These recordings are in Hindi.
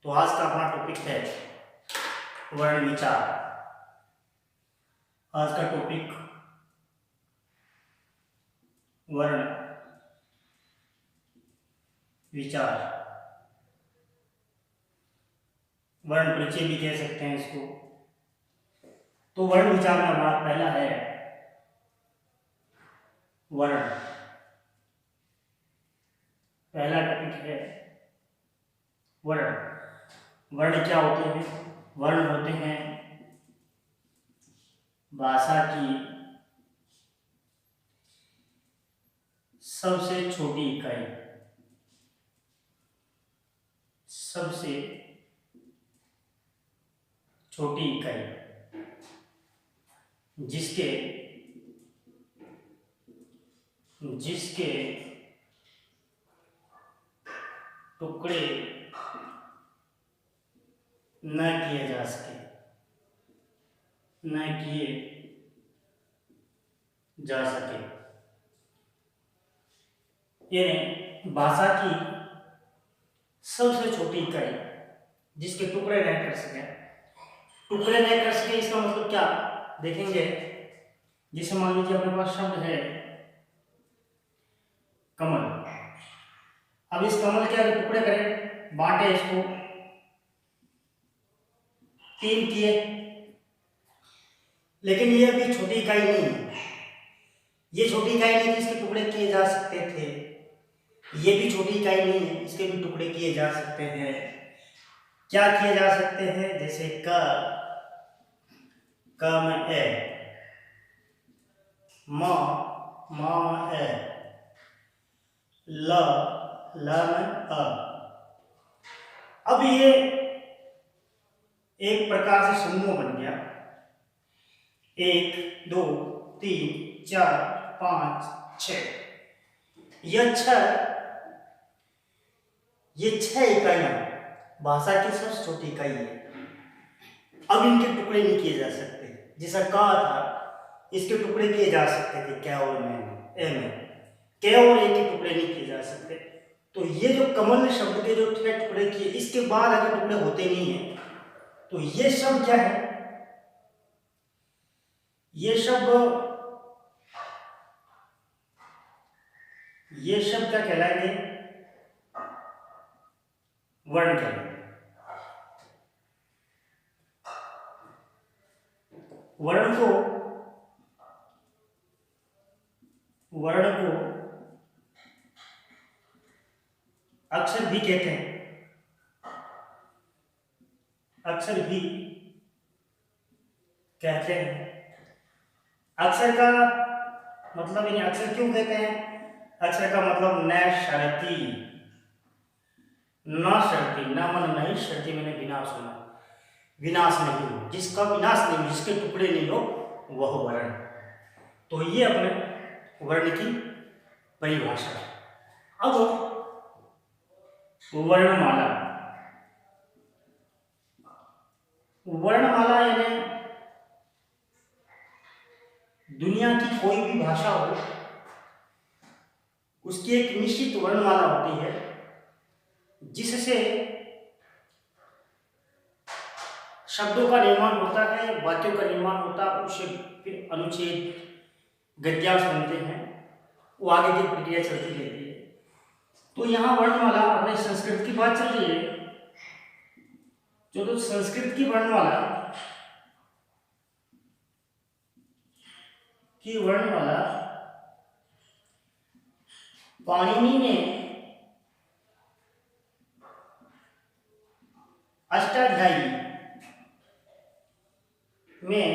तो आज का अपना टॉपिक है वर्ण विचार। आज का टॉपिक वर्ण विचार, वर्ण परिचय भी कह सकते हैं इसको। तो वर्ण विचार में हमारा पहला है वर्ण। पहला टॉपिक है वर्ण। वर्ण क्या होते हैं? वर्ण होते हैं भाषा की सबसे छोटी इकाई, सबसे छोटी इकाई जिसके जिसके टुकड़े न किए जा सके, न किए जा सके। यानी भाषा की सबसे छोटी इकाई जिसके टुकड़े नहीं कर सके। टुकड़े नहीं कर सके इसका मतलब क्या देखेंगे। जिसे मान लीजिए अपने पास शब्द है कमल। अब इस कमल के अगर टुकड़े करें, बांटे, इसको तीन किए, लेकिन ये अभी छोटी इकाई नहीं है। ये छोटी इकाई नहीं है, इसके टुकड़े किए जा सकते थे। ये भी छोटी इकाई नहीं है, इसके भी टुकड़े किए जा सकते हैं। क्या किए जा सकते हैं? जैसे क में ए, म में ए, ल में अ। अब ये एक प्रकार से समूह बन गया। 1 2 3 4 5 6। यह छह इकाइयां भाषा की सबसे छोटी इकाई है। अब इनके टुकड़े नहीं किए जा सकते। जैसा का था, इसके टुकड़े किए जा सकते थे क्या और ए में, के और ए के टुकड़े नहीं किए जा सकते। तो ये जो कमल शब्द के जो छह टुकड़े किए, इसके बाद अगर टुकड़े होते नहीं है तो ये शब्द क्या है? ये शब्द क्या कहलाएंगे? वर्ण कहलाएंगे। वर्ण को अक्षर भी कहते हैं। अक्षर भी कहते हैं। अक्षर का मतलब इन्हें अक्षर क्यों कहते हैं? अक्षर का मतलब न शर्ती, न शर्ती, न मन नहीं, शर्ती मैंने विनाश होना, विनाश नहीं हो, जिसका विनाश नहीं हो, जिसके टुकड़े नहीं हो, वह वर्ण। तो ये अपने वर्ण की परिभाषा है। अब वर्णमाला। वर्णमाला यानी दुनिया की कोई भी भाषा हो, उसकी एक निश्चित वर्णमाला होती है जिससे शब्दों का निर्माण होता है, वाक्यों का निर्माण होता है, उससे फिर अनुच्छेद, गद्यांश बनते हैं, वो आगे की प्रक्रिया चलती रहती है। तो यहाँ वर्णमाला, अपने संस्कृत की बात चल रही है, जो संस्कृत की वर्णमाला पाणिनि ने अष्टाध्यायी में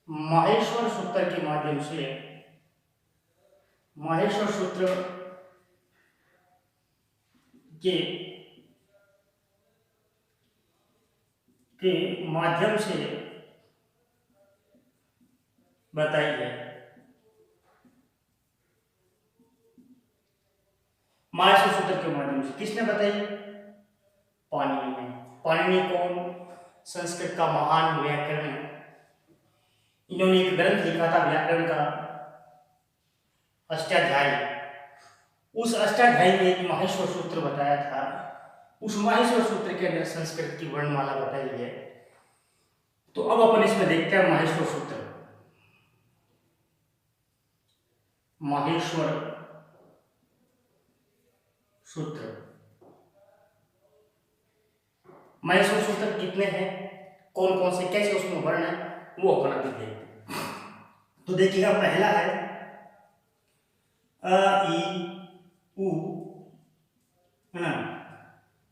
माहेश्वर सूत्र के माध्यम से, माहेश्वर सूत्र के माध्यम से बताई है। माहेश्वर सूत्र के माध्यम से किसने बताई? पाणिनि ने। पाणिनि कौन? संस्कृत का महान व्याकरण है। इन्होंने एक ग्रंथ लिखा था व्याकरण का, अष्टाध्यायी। उस अष्टाध्यायी में एक माहेश्वर सूत्र बताया था, उस माहेश्वर सूत्र के अंदर संस्कृत की वर्णमाला बताई है। तो अब अपन इसमें देखते हैं माहेश्वर सूत्र। माहेश्वर सूत्र, माहेश्वर सूत्र कितने हैं, कौन कौन से, कैसे उसमें वर्ण है, वो अपन अभी देखते हैं। तो देखिएगा, पहला है अ ई उ, है ना।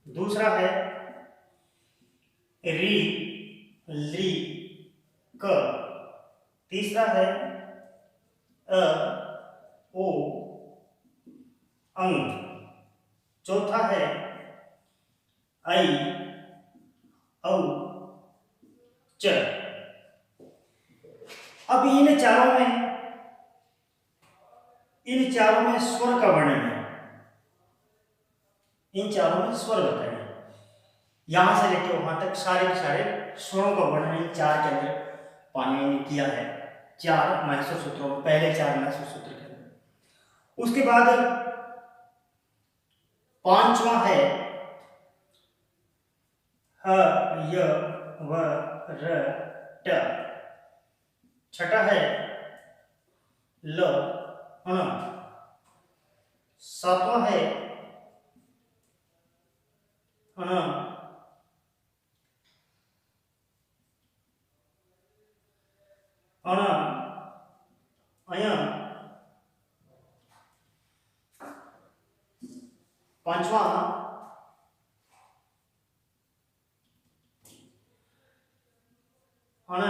दूसरा है री ली क। तीसरा है अ ओ अंग। चौथा है ऐ औ च। अब इन चारों में स्वर का वर्णन है। इन चारों में स्वर बताए, यहां से लेकर वहां तक सारे के सारे स्वरों का वर्णन इन चार के अंदर पाणिनि ने किया है, चार माहेश्वर सूत्रों में, पहले चार माहेश्वर सूत्र के अंदर। उसके बाद पांचवा है ह य व र ट। छठा है ल अण। सातवां है अण अण अय। पांचवा अण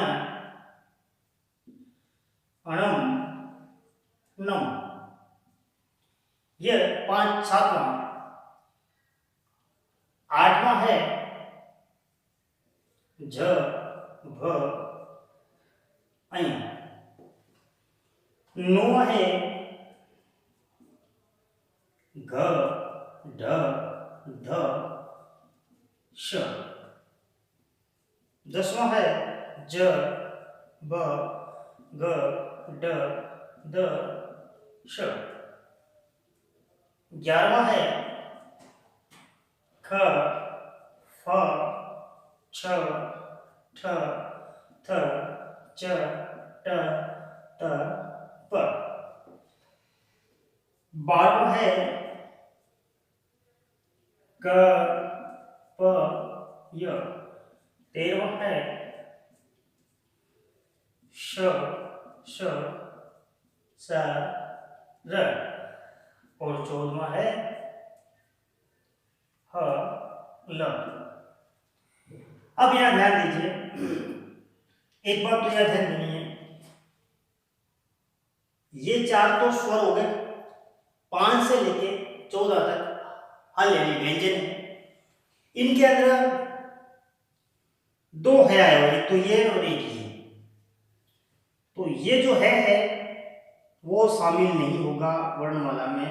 अणम नम। ये पांच, सातवां। आठवां है झ भ अय। नौवां है घ ढ ध श। दसवां है ज ब ग ड द श। 11वां है ख फ छ ठ थ च ट त प। 12वां है क प य। 13वां है श श स र। और 14वां है ह ल। अब यहां ध्यान दीजिए, एक बात तो यह ध्यान देनी है, ये चार तो स्वर हो गए, 5 से लेके 14 तक हल यानी व्यंजन है। इनके अंदर दो है आए हुए, तो ये और एक ही। तो ये जो है वो शामिल नहीं होगा वर्णमाला में,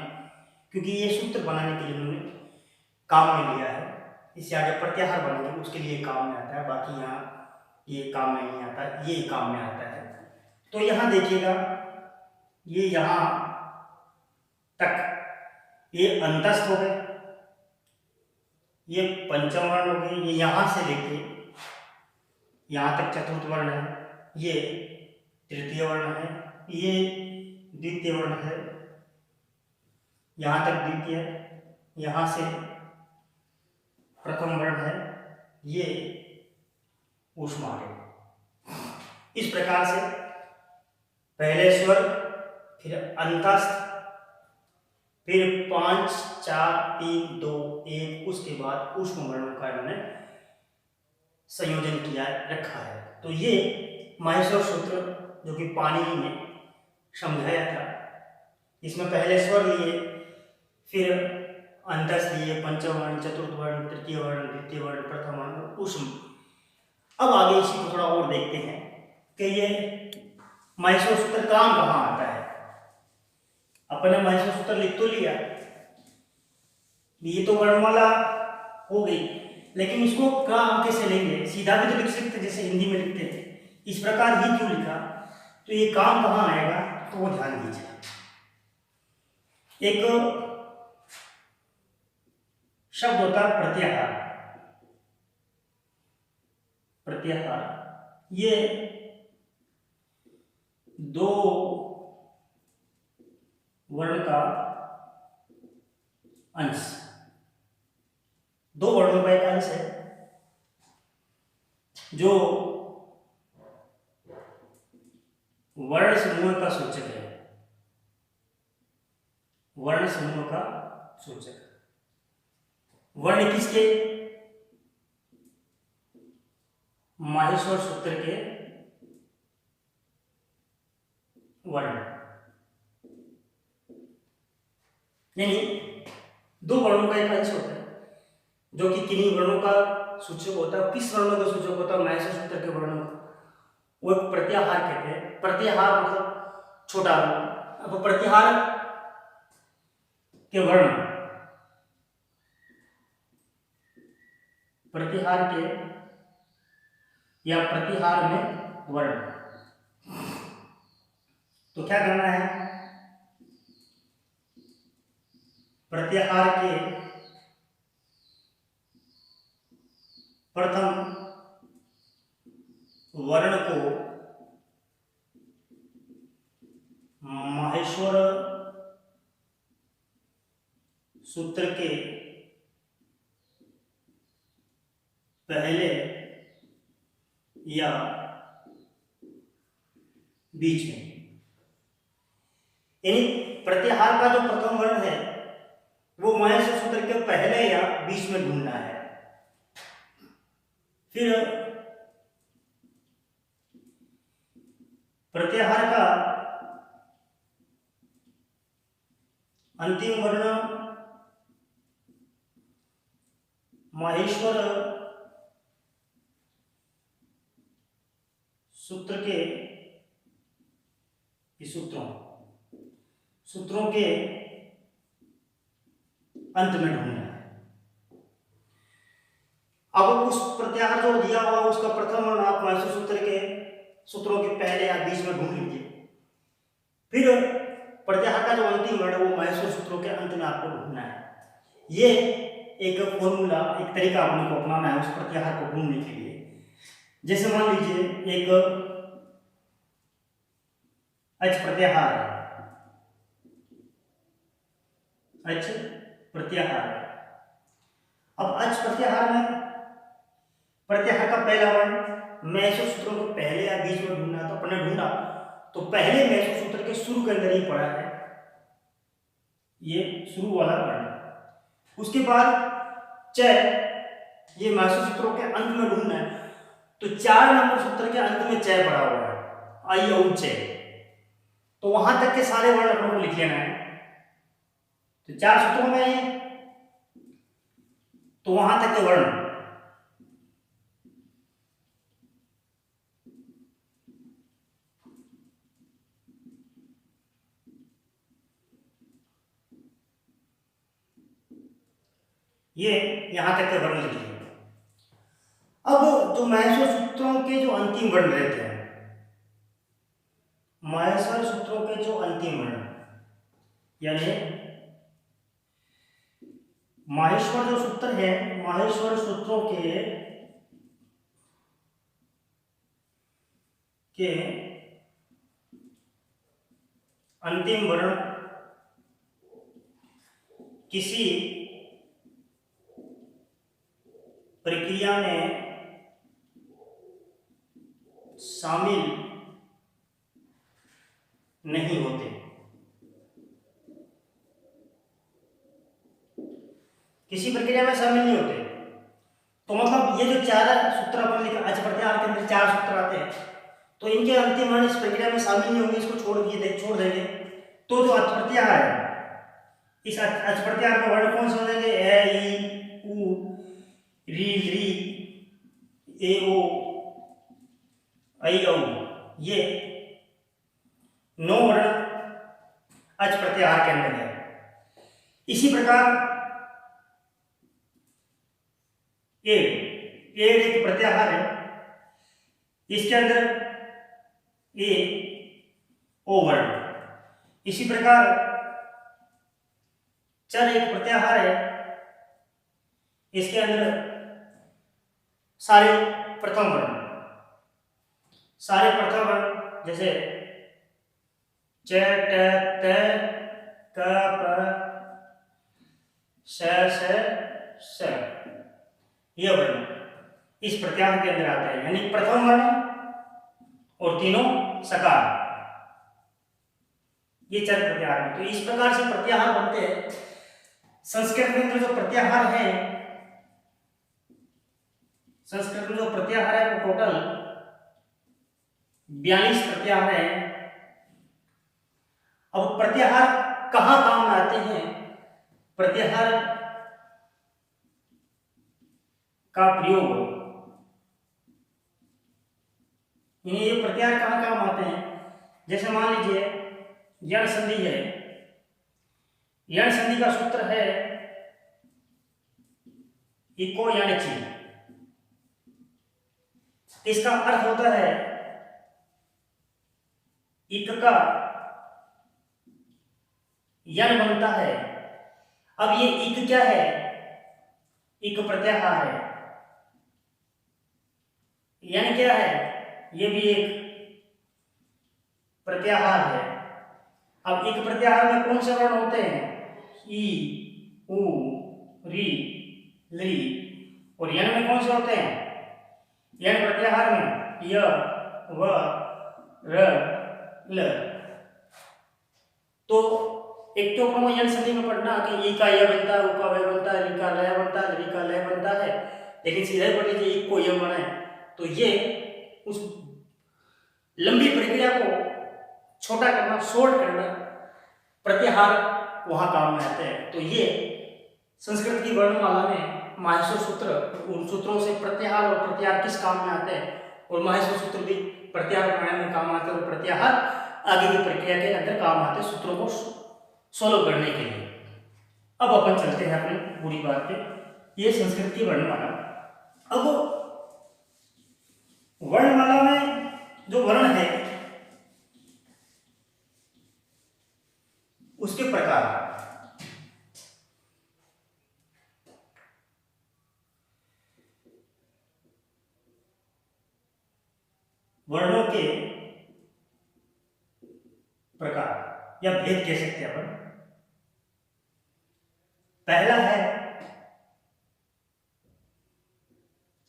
क्योंकि ये सूत्र बनाने के लिए उन्होंने काम में लिया है। इससे आगे प्रत्याहार बनेंगे उसके लिए काम में आता है, बाकी यहाँ ये काम में नहीं आता, ये काम में आता है। तो यहाँ देखिएगा, ये यहाँ तक ये अंतस्थ हो गए, ये पंचम वर्ण हो गए, ये यहाँ से लेके यहाँ तक चतुर्थ वर्ण है, ये तृतीय वर्ण है, ये द्वितीय वर्ण है, यहाँ तक द्वितीय, यहाँ से प्रथम वर्ण है, ये ऊष्मा है। इस प्रकार से पहले स्वर, फिर अंतस्थ, फिर 5 4 3 2 1, उसके बाद ऊष्म वर्णों का इन्होंने संयोजन किया रखा है। तो ये माहेश्वर सूत्र जो कि पाणिनि ने समझाया था, इसमें पहले स्वर लिए, फिर अंतस्थ लिए, पंचम वर्ण, चतुर्थ वर्ण, तृतीय वर्ण, द्वितीय वर्ण, प्रथम वर्ण, ऊष्म। अब आगे इसी को थोड़ा और देखते हैं कि ये माहेश्वर सूत्र काम कहाँ आता है। अपने माहेश्वर सूत्र लिख तो लिया, ये तो वर्णमाला हो गई, लेकिन इसको काम कैसे लेंगे, सीधा भी तो लिख सकते जैसे हिंदी में लिखते हैं, इस प्रकार ही क्यों लिखा, तो ये काम कहाँ आएगा, तो वो ध्यान दीजिए। एक शब्द होता है प्रत्याहार। प्रत्याहार ये दो वर्ण का अंश, दो वर्णों का एक अंश है जो वर्ण समूह का सूचक है। वर्ण समूह का सूचक, वर्ण किसके? माहेश्वर सूत्र के वर्ण, यानी दो वर्णों का एक अंश होता है जो कि किन्हीं वर्णों का सूचक होता है। किस वर्णों का सूचक होता है? माहेश्वर सूत्र के वर्णों का, वो एक प्रत्याहार कहते हैं। प्रत्याहार मतलब छोटा वर्ण। अब प्रत्याहार के वर्ण, प्रतिहार के या प्रतिहार में वर्ण, तो क्या करना है? प्रत्याहार के प्रथम वर्ण को माहेश्वर सूत्र के पहले या बीच में, यानी प्रत्याहार का जो प्रथम वर्ण है वो माहेश्वर सूत्र के पहले या बीच में ढूंढना है। फिर प्रत्याहार का अंतिम वर्ण माहेश्वर सूत्र के सूत्रों के अंत में ढूंढना है। अब उस प्रत्याहार जो दिया हुआ उसका प्रथम वर्ण आप माहेश्वर सूत्र के सूत्रों के पहले या बीच में ढूंढ लीजिए। फिर प्रत्याहार का जो अंतिम वर्ण है वो माहेश्वर सूत्रों के अंत में आपको ढूंढना है। ये एक फॉर्मूला, एक तरीका आपने को अपनाना है उस प्रत्याहार को ढूंढने के लिए। जैसे मान लीजिए एक अच प्रत्याहार है, अच प्रत्याहार है। अब अच प्रत्याहार में प्रत्याहार का पहला वर्ण माहेश्वर सूत्रों को पहले या बीच में ढूंढना, तो अपने ढूंढा तो पहले माहेश्वर सूत्र के शुरू के अंदर ही पड़ा है ये शुरू वाला वर्ण। उसके बाद च, ये माहेश्वर सूत्रों के अंत में ढूंढना है, तो 4 नंबर सूत्र के अंत में च पड़ा हुआ है, आई औ च, तो वहां तक के सारे वर्ण अपने को लिख लेना है। तो 4 सूत्रों में है तो वहां तक के वर्ण ये यहां तक के वर्ण लिख लिए। अब जो माहेश्वर सूत्रों के जो अंतिम वर्ण रहते हैं, माहेश्वर सूत्रों के जो अंतिम वर्ण, यानी माहेश्वर जो सूत्र है, माहेश्वर सूत्रों के अंतिम वर्ण किसी प्रक्रिया में शामिल नहीं होते। किसी प्रक्रिया में शामिल नहीं होते तो मतलब ये जो 4 सूत्र अपन लिखे, अच प्रत्याहार के अंदर 4 सूत्र आते हैं, तो इनके अंतिम वर्ण इस प्रक्रिया में शामिल नहीं होंगे, इसको छोड़ देंगे। तो जो अच प्रत्याहार है, इस अच प्रत्याहार के वर्ण कौन से हो जाएंगे? ए, ई, उ, री, ए, ओ, ऐ, औ, ये 9 वर्ण अच प्रत्याहार के अंदर है। इसी प्रकार एड एक प्रत्याहार है, इसके अंदर ए, ओ वर्ण। इसी प्रकार चर एक प्रत्याहार है, इसके अंदर सारे प्रथम वर्ण, सारे प्रथम वर्ण जैसे च, ट, त, क, प, श, स, ये वर्ण इस प्रत्याहार के अंदर आते हैं, यानी प्रथम वर्ण और तीनों सकार, ये चार प्रत्याहार हैं। तो इस प्रकार से प्रत्याहार बनते हैं। संस्कृत के अंदर जो प्रत्याहार है, संस्कृत में जो प्रत्याहार है वो टोटल 42 प्रत्याहार है। अब प्रत्याहार कहां काम में आते हैं? प्रत्याहार का प्रयोग, ये प्रत्याहार कहां काम आते हैं? जैसे मान लीजिए यण संधि है, यण संधि का सूत्र है इको यानी ची। इसका अर्थ होता है इक का यण बनता है। अब ये इक क्या है? इक प्रत्याहार है। यण क्या है? ये भी एक प्रत्याहार है। अब इक प्रत्याहार में कौन से वर्ण होते हैं? ई, उ, री, ली। और यण में कौन से होते हैं? यण प्रत्याहार में य, व, र, ल। तो एक तो हम यण संधि में पढ़ना कि ई का य बनता है, उ का व बनता है, री का लय बनता है, री का लय बनता है। लेकिन सीधे पढ़ लीजिए ई को य बना है, तो ये उस लंबी प्रक्रिया को छोटा करना, शॉर्ट करना, प्रत्याहार वहां काम में आते हैं। तो ये संस्कृत की वर्णमाला में माहेश्वर सूत्र, उन सूत्रों से प्रत्याहार और प्रत्याहार किस काम में आते हैं, और माहेश्वर सूत्र भी प्रत्याहार बनाने में काम आते हैं, और प्रत्याहार आगे की प्रक्रिया के अंदर काम आते हैं सूत्रों को सोल्व करने के लिए। अब अपन चलते हैं अपनी पूरी बात पे। ये संस्कृत की वर्णमाला। अब वर्णमाला में जो वर्ण है उसके प्रकार, वर्णों के प्रकार या भेद कह सकते हैं अपन। पहला है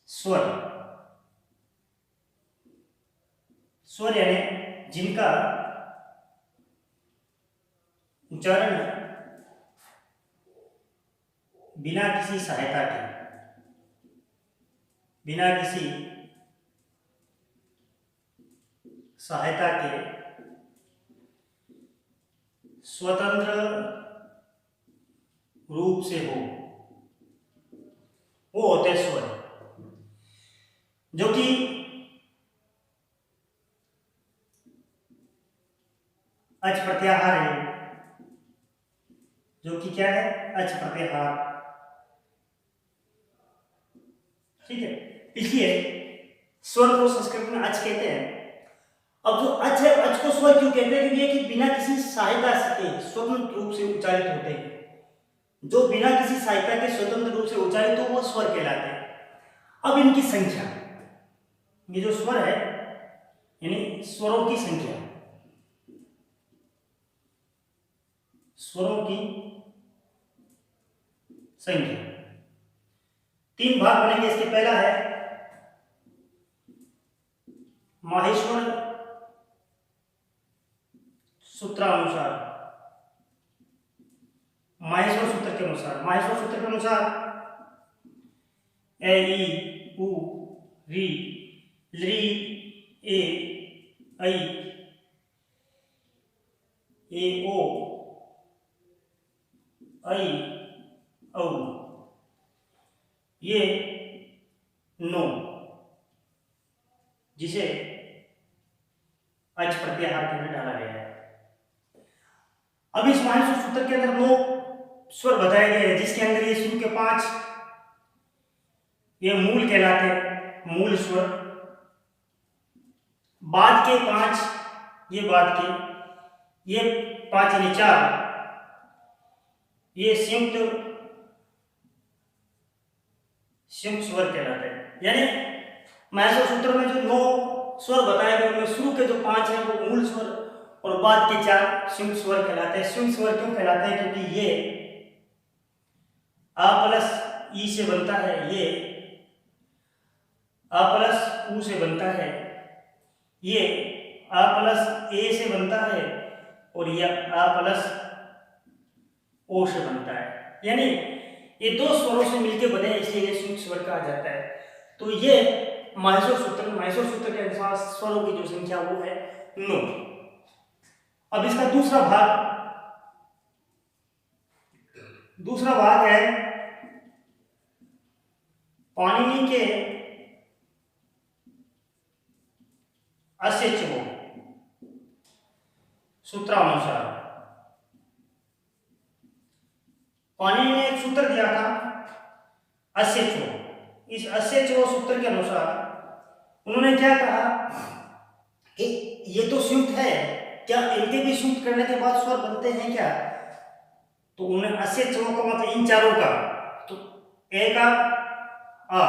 स्वर। स्वर यानी जिनका उच्चारण बिना किसी सहायता के, बिना किसी सहायता के स्वतंत्र रूप से हो, वो होते हैं स्वर। जो कि अच प्रत्याहार है, जो कि क्या है? अच प्रत्याहार। ठीक है, इसलिए स्वर को संस्कृत में अच कहते हैं। अब जो अच है, अच को स्वर क्यों कहते हैं? क्योंकि कि बिना किसी सहायता के स्वतंत्र रूप से उच्चारित होते हैं। जो बिना किसी सहायता के स्वतंत्र रूप से उच्चारित हो वो स्वर कहलाते हैं। अब इनकी संख्या, ये जो स्वर है यानी स्वरों की संख्या, स्वरों की संख्या 3 भाग बनेंगे इसके। पहला है माहेश्वर सूत्रानुसार, माहेश्वर सूत्र के अनुसार, माहेश्वर सूत्र के अनुसार ए, ई, उ, री, ली, ए, ऐ, ओ, ऐ, औ, ये 9, जिसे अच प्रत्याहार के अंदर डाला गया है। अब इस माहेश्वर सूत्र के अंदर 9 स्वर बताए गए हैं, जिसके अंदर ये शुरू के 5 ये मूल कहलाते हैं, मूल स्वर। बाद के 5 ये बाद के, ये 5 यानी 4 ये संयुक्त संयुक्त स्वर कहलाते हैं। यानी महसूर सूत्र में जो 9 स्वर बताए गए उनमें शुरू के जो 5 हैं वो मूल स्वर और बाद के 4 संयुक्त स्वर कहलाते हैं। संयुक्त स्वर क्यों कहलाते हैं? क्योंकि ये आ प्लस ई से बनता है, ये आ प्लस ऊ से बनता है, ये आ प्लस ए से बनता है और यह आ प्लस ओ से बनता है। यानी ये 2 स्वरों से मिलकर बने हैं, इसलिए ये संयुक्त स्वर कहा जाता है। तो ये माहेश्वर सूत्र के अनुसार स्वरों की जो संख्या वो है 9। अब इसका दूसरा भाग है पाणिनि के असेचवो सूत्रानुसार। पाणिनि ने एक सूत्र दिया था असेचवो। इस असेचवो सूत्र के अनुसार उन्होंने क्या कहा कि ये तो संयुक्त है, क्या इनके भी संयुक्त करने के बाद स्वर बनते हैं क्या? तो उन्हें असेचवो का मतलब इन चारों का, तो ए का आ,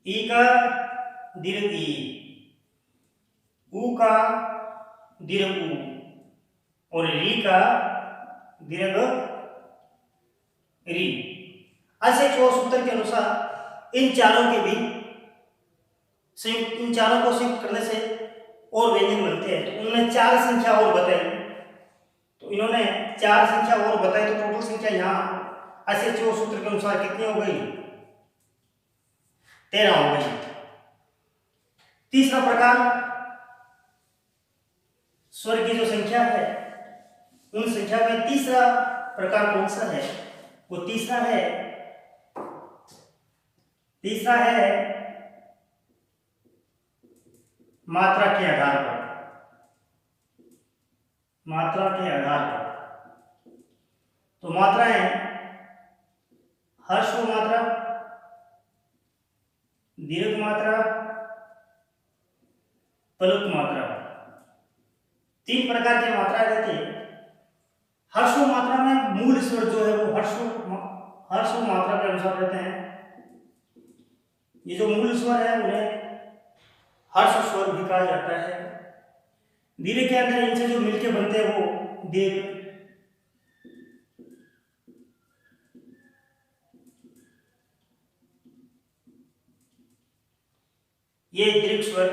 ई का दीर्घ ई, ऊ का दीर्घ ऊ और री का दीर्घ री। असेचवो सूत्र के अनुसार इन चारों के भी इन चारों को संयुक्त करने से और व्यंजन बनते हैं। तो उन्होंने 4 संख्या और बताई, तो इन्होंने 4 संख्या और बताई, तो टोटल संख्या यहाँ असेचवो सूत्र के अनुसार कितनी हो गई? 13 हो गई। तीसरा प्रकार स्वर की जो संख्या है उन संख्या में तीसरा प्रकार कौन सा है? वो तीसरा है मात्रा के आधार पर। तो मात्राएं हर्ष मात्रा, दीर्घ मात्रा, पलुत मात्रा, 3 प्रकार की मात्रा रहती है। हर्ष मात्रा में मूल स्वर जो है वो हर्ष मात्रा के अनुसार रहते हैं। ये जो मूल स्वर है उन्हें हर्ष स्वर भी कहा जाता है। दीर्घ के अंदर इनसे जो मिलके बनते हैं वो दीर्घ, ये दीर्घ स्वर।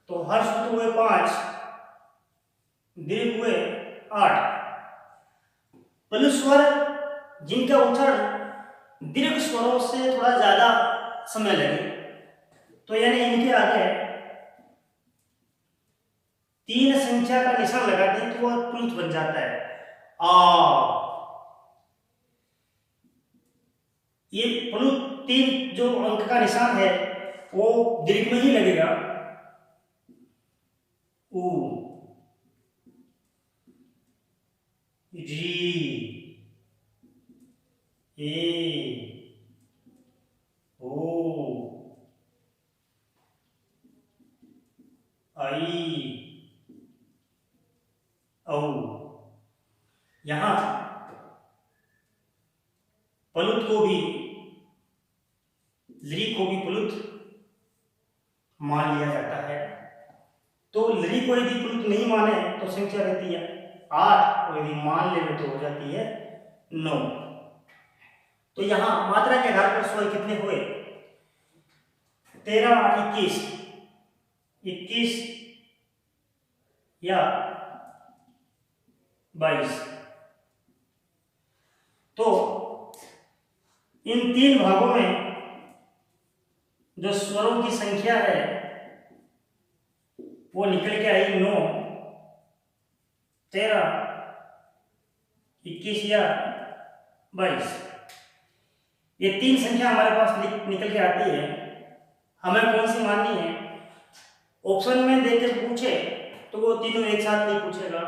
तो हर्ष तो हुए 5, दीर्घ हुए 8। पलुत स्वर जिनका उच्चारण दीर्घ स्वरों से थोड़ा ज्यादा समय लगे, तो यानी इनके आगे 3 संख्या का निशान लगा दें तो वह प्लुत बन जाता है। आ, ये प्लुत 3 जो अंक का निशान है वो दीर्घ में ही लगेगा। ऊ, री, ए, ओ, आई, औ। यहां पलुत को भी, लरी को भी पलुत मान लिया जाता है। तो लरी को यदि पलुत नहीं माने तो संख्या रहती है 8, और यदि मान ले तो हो जाती है 9। तो यहां मात्रा के आधार पर स्वर कितने हुए? 13, 8, 21 या 22। तो इन 3 भागों में जो स्वरों की संख्या है वो निकल के आई 9, 13, 21 या 22। ये 3 संख्या हमारे पास निकल के आती है। हमें कौन सी माननी है? ऑप्शन में देके पूछे तो वो तीनों एक साथ नहीं पूछेगा।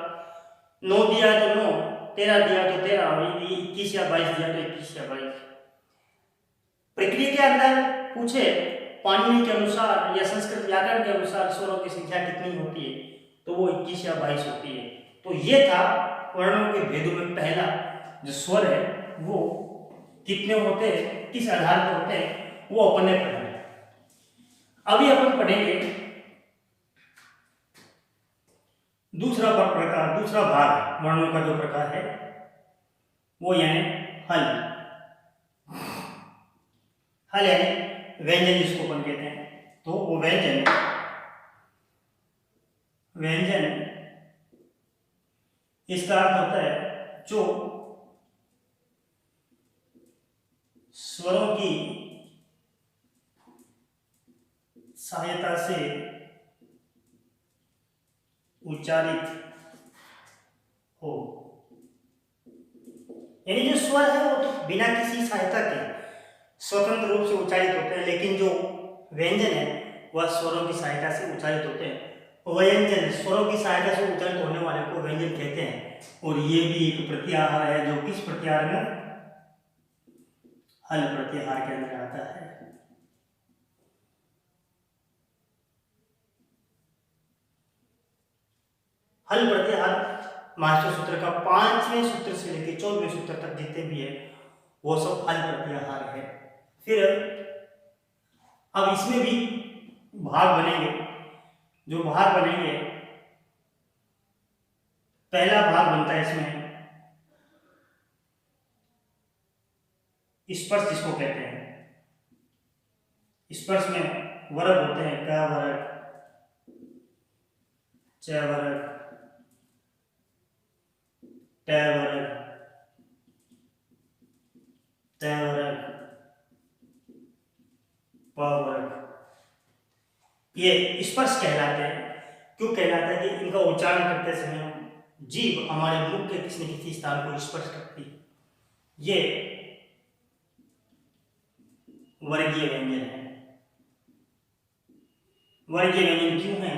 9 दिया है तो 9, 13 दिया तो 13, 21 या 22 दिया तो 21 या 22। प्रक्रिया के अंदर पूछे पाणिनि के अनुसार या संस्कृत व्याकरण के अनुसार स्वरों की संख्या कितनी होती है, तो वो 21 या 22 होती है। तो ये था वर्णों के भेदों में पहला जो स्वर है वो कितने होते हैं, किस आधार पर होते हैं, वो अपन ने पढ़ा है। अभी अपन पढ़ेंगे दूसरा प्रकार, दूसरा भाग वर्णों का जो प्रकार है वो यानी हल। हल यानी व्यंजन जिसको अपन कहते हैं। तो वो व्यंजन इसका अर्थ होता है जो स्वरों की सहायता से उच्चारित हो। यानी जो स्वर है वो तो बिना किसी सहायता के स्वतंत्र रूप से उच्चारित होते हैं, लेकिन जो व्यंजन है वह स्वरों की सहायता से उच्चारित होते हैं। व्यंजन स्वरों की सहायता से उच्चारित होने वाले को व्यंजन कहते हैं। और ये भी एक प्रत्याहार है जो किस प्रत्याहार में, हल प्रत्याहार के अंदर आता है। हल प्रत्याहार मास्टर सूत्र का 5वें सूत्र से लेकर 14वें सूत्र तक जितने भी है वो सब हल प्रत्याहार है। फिर अब इसमें भी भाग बनेंगे। जो भाग बनेंगे, पहला भाग बनता है इसमें स्पर्श जिसको कहते हैं। स्पर्श में वर्ग होते हैं, क वर्ग, च वर्ग, ट वर्ग, त वर्ग, प वर्ग। ये स्पर्श कहलाते हैं। क्यों कहलाता है कि इनका उच्चारण करते समय जीभ हमारे मुख के किसी न किसी स्थान को स्पर्श करती है। ये वर्गीय व्यंजन है। वर्गीय व्यंजन क्यों है?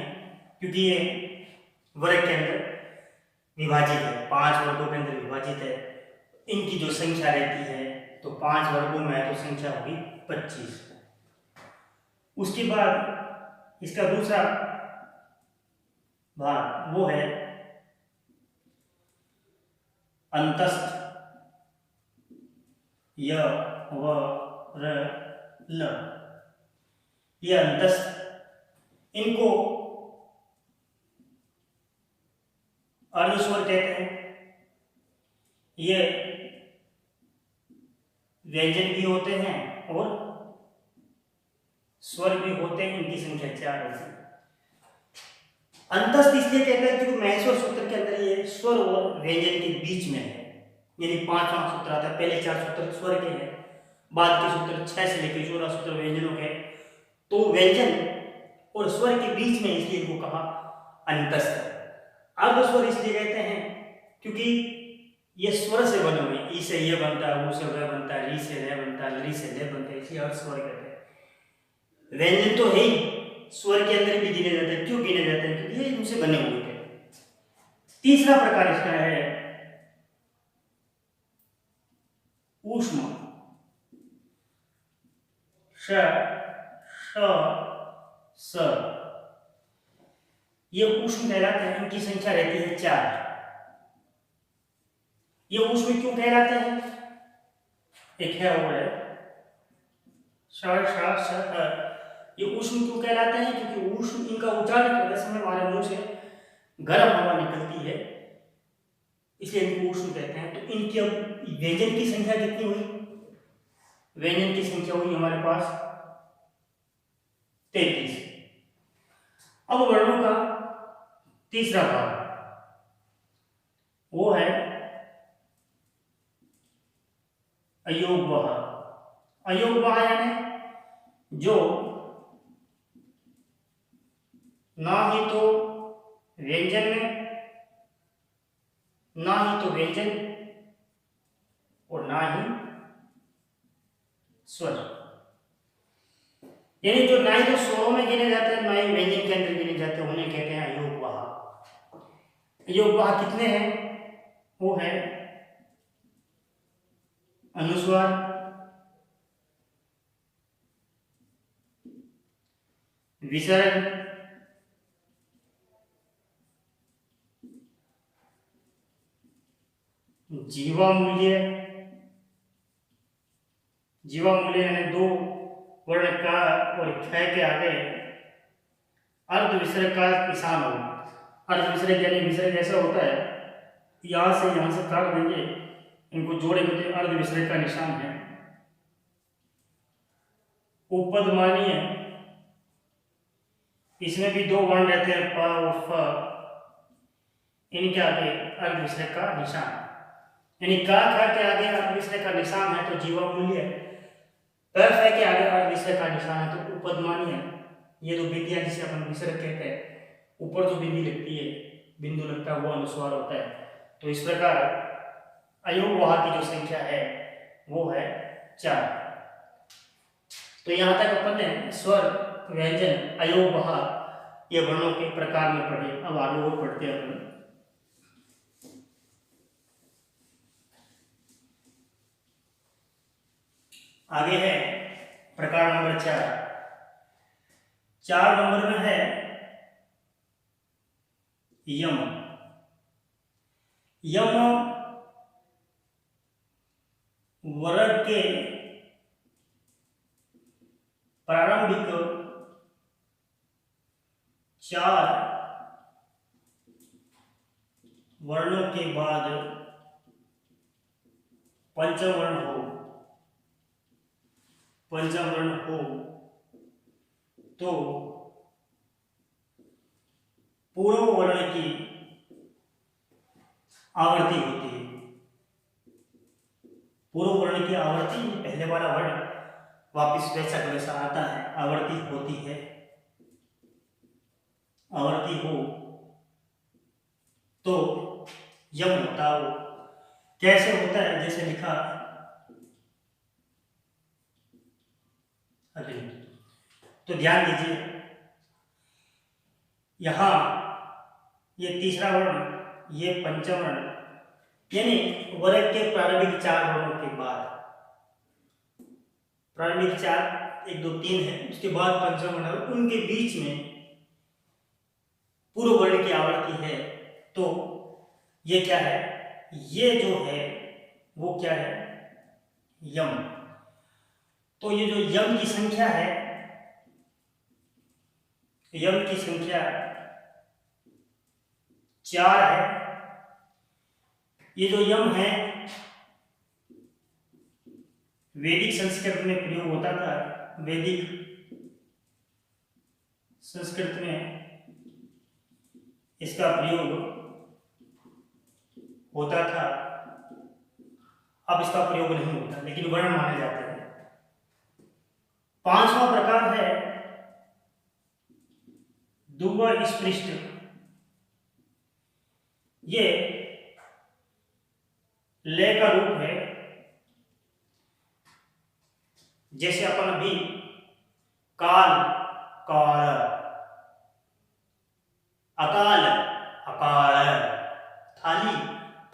क्योंकि ये वर्ग के अंदर विभाजित है, 5 वर्गों के अंदर विभाजित है। इनकी जो संख्या रहती है तो 5 वर्गों में है तो संख्या होगी 25। उसके बाद इसका दूसरा भाग वो है अंतस्थ, य व र ल। ये अंतस्थ, इनको अर्धस्वर कहते हैं। ये व्यंजन भी होते हैं और स्वर भी होते हैं। इनकी संख्या 4 होती है। अंतस्थ इसलिए कहते हैं क्योंकि महेश्वर सूत्र के अंदर ये स्वर और व्यंजन के बीच में है। यानी 5वां सूत्र आता है, पहले 4 सूत्र स्वर के हैं, बाद के सूत्र 6 से लेकर 14 सूत्र व्यंजनों के। तो व्यंजन और स्वर के बीच में इसलिए इनको कहा अंतस्थ। अर्धस्वर इसलिए कहते हैं क्योंकि ये स्वर से बने हुए, ई से ये बनता है, ऊ से वह बनता है, री से रे बनता है, ली से ले बनता है, इसलिए अर्धस्वर कहते हैं। व्यंजन तो है ही, स्वर के अंदर भी गिने जाते हैं। क्यों गिने जाते हैं? क्योंकि ये इनसे बने हुए थे। तीसरा प्रकार इसका है ऊष्म, श, श, स। ये ऊष्म कहलाते हैं। इनकी संख्या रहती है 4। ये ऊष्म क्यों कहलाते हैं? एक है वो है श, श, श। ये ऊष्म क्यों कहलाते हैं? क्योंकि ऊष्म, इनका उच्चारण करते समय हमारे मुंह से गर्म हवा निकलती है, इसलिए इनको ऊष्म कहते हैं। तो इनकी अब व्यंजन की संख्या कितनी हुई? व्यंजन की संख्या हुई हमारे पास 33। अब वर्णों का तीसरा भाग वो है अयोगवाह। अयोगवाह यानी जो ना ही तो व्यंजन में, ना ही तो व्यंजन और ना ही स्वर, यानी जो ना ही तो स्वरों में गिने जाते हैं ना ही व्यंजन के अंदर गिने जाते हैं, उन्हें कहते हैं अयोगवाह। अयोगवाह कितने हैं? वो है अनुस्वार, विसर्ग, जीवा मूल्य, जीवामूल्य यानी दो वर्ण का और ख के आगे अर्ध विसर्ग का निशान हो। अर्ध विसर्ग यानी विसर्ग ऐसा होता है, यहाँ से काट देंगे, इनको जोड़ेंगे तो अर्ध विसर्ग का निशान है। उपदमानीय, इसमें भी दो वर्ण रहते हैं प और फ, इनके आगे अर्ध विसर्ग का निशान, यानी का ख के आगे अर्ध विसर्ग का निशान है तो जीवामूल्य, प फ के आगे अर्ध विसर्ग का निशान है तो उपदमानीय। ये जो बिंदियां जिसे अपन विसर्ग कहते हैं, ऊपर जो बिंदी लगती है, बिंदु लगता है, वो अनुस्वार होता है। तो इस प्रकार अयोग वहा की जो संख्या है वो है 4। तो यहाँ तक अपन ने स्वर, व्यंजन, अयोग वहा ये वर्णों के प्रकार में पढ़े। अब आगे और पढ़ते हैं अपन। आगे है प्रकार नंबर 4। 4 नंबर में है यम। यम वर्ग के प्रारंभिक 4 वर्णों के बाद पंचम वर्ण हो तो पूर्व वर्ण की आवर्ती होती है। पूर्व वर्ण की आवर्ती, पहले वाला वर्ण वापिस वैसा का वैसा आता है, आवर्ती होती है। आवर्ती हो तो यम होता हो। कैसे होता है, जैसे लिखा अगले, तो ध्यान दीजिए, यहां ये तीसरा वर्ण, ये पंचम वर्ण, यानी वर्ग के प्रारंभिक 4 वर्णों के बाद, प्रारंभिक 4 1 2 3 है, उसके बाद पंचम वर्ण, उनके बीच में पूर्व वर्ण की आवर्ती है तो ये क्या है, ये जो है वो क्या है, यम। तो ये जो यम की संख्या है, यम की संख्या 4 है। ये जो यम है वैदिक संस्कृत में प्रयोग होता था। वैदिक संस्कृत में इसका प्रयोग होता था, अब इसका प्रयोग नहीं होता, लेकिन वर्ण माने जाते हैं। 5वां प्रकार है दुव्वा स्पृष्ट। ये ले का रूप है। जैसे अपन अभी काल, काल, अकाल, अकाल, थाली,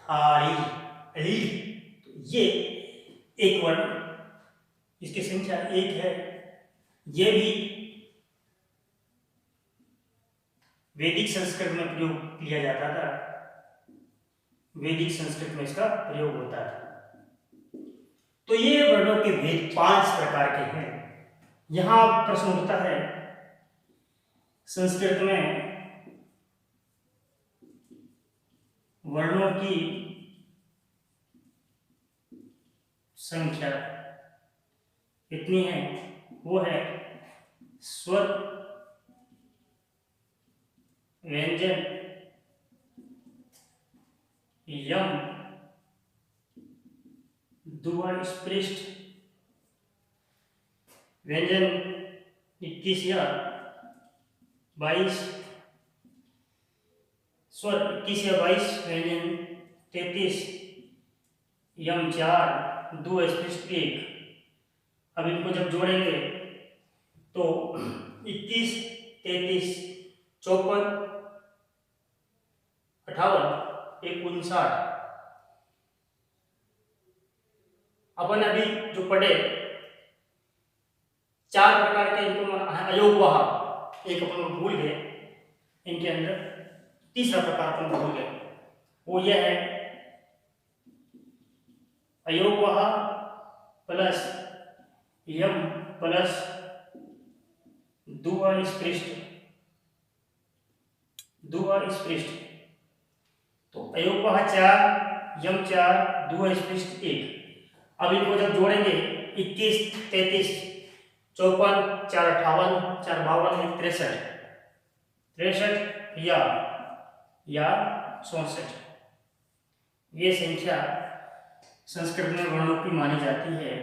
थाली, अली, ये एक वर्ण, इसकी संख्या 1 है। ये भी वैदिक संस्कृत में प्रयोग किया जाता था। वैदिक संस्कृत में इसका प्रयोग होता था। तो ये वर्णों के भेद 5 प्रकार के हैं। यहां प्रश्न उठता है, संस्कृत में वर्णों की संख्या कितनी है, वो है स्वर, व्यंजन, यम, दुव्वा स्पृष्ट, व्यंजन 21 या 22, स्वर 21 या 22, व्यंजन 33, यम 4, दुव्वा स्पृष्ट 1। अब इनको जब जोड़ेंगे तो 21, 33, 54, 58, 59। अपन अभी जो पढ़े 4 प्रकार के इनको अयोग वहा, एक अपन भूल गए, इनके अंदर तीसरा प्रकार अपन भूल गए, वो यह है अयोग वहा प्लस यम प्लस दुआ स्पृष्ट। तो अयोपह 4, यम 4, दुआ स्पृष्ट 1। अब इनको जब जोड़ेंगे 21, 33, 54, 4 58, 4 52, 63, 63 या 64। ये संख्या संस्कृत में वर्णों की मानी जाती है।